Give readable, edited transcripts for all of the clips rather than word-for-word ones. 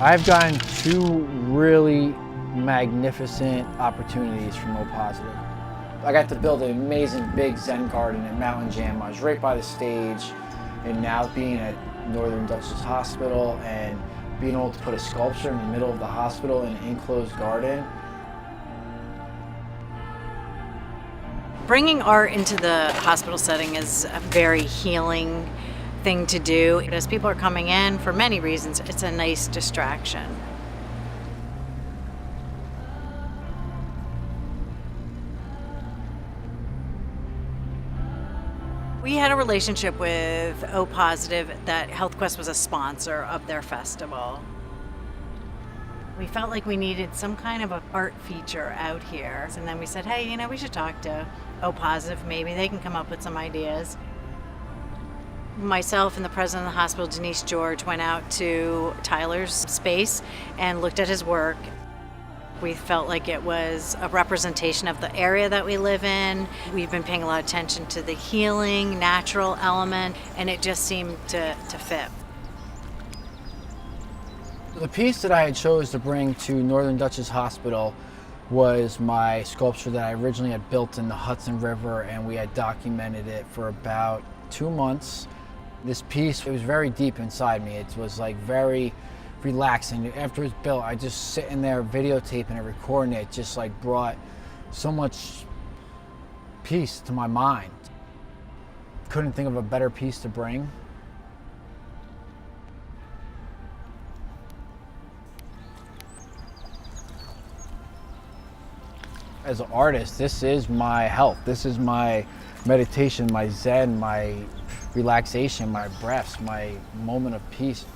I've gotten two really magnificent opportunities from O Positive. I got to build an amazing big Zen garden at Mountain Jam. I was right by the stage, and now being at Northern Dutchess Hospital and being able to put a sculpture in the middle of the hospital in an enclosed garden. Bringing art into the hospital setting is a very healing thing to do. As people are coming in for many reasons, it's a nice distraction. We had a relationship with O Positive that HealthQuest was a sponsor of their festival. We felt like we needed some kind of an art feature out here. And then we said, hey, we should talk to O Positive. Maybe they can come up with some ideas. Myself and the president of the hospital, Denise George, went out to Tyler's space and looked at his work. We felt like it was a representation of the area that we live in. We've been paying a lot of attention to the healing, natural element, and it just seemed to fit. The piece that I had chose to bring to Northern Dutchess Hospital was my sculpture that I originally had built in the Hudson River, and we had documented it for about 2 months. This piece, it was very deep inside me. It was like very relaxing. After it was built, I just sitting there videotaping and recording it, just like brought so much peace to my mind. Couldn't think of a better piece to bring. As an artist, this is my health. This is my meditation, my zen, my relaxation, my breaths, my moment of peace.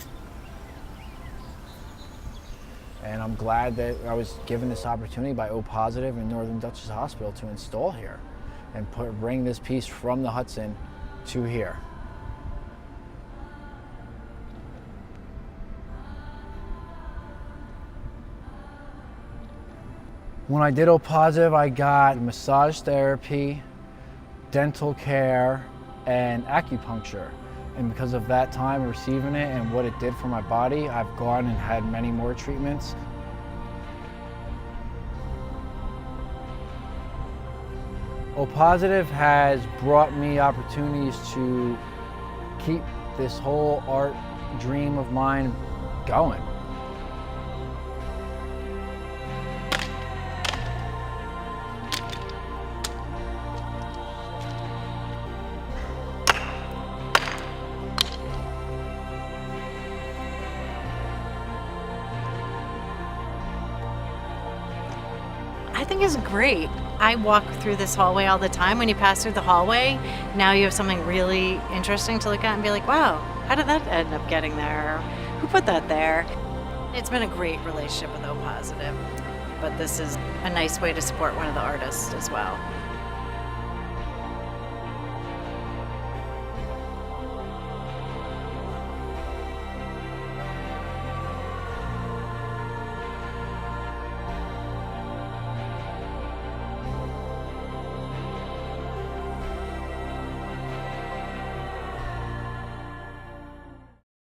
And I'm glad that I was given this opportunity by O Positive and Northern Dutchess Hospital to install here and bring this piece from the Hudson to here. When I did O Positive, I got massage therapy, dental care, and acupuncture. And because of that time receiving it and what it did for my body, I've gone and had many more treatments. O Positive has brought me opportunities to keep this whole art dream of mine going. I think it's great. I walk through this hallway all the time. When you pass through the hallway, now you have something really interesting to look at and be like, wow, how did that end up getting there? Who put that there? It's been a great relationship with O Positive, but this is a nice way to support one of the artists as well.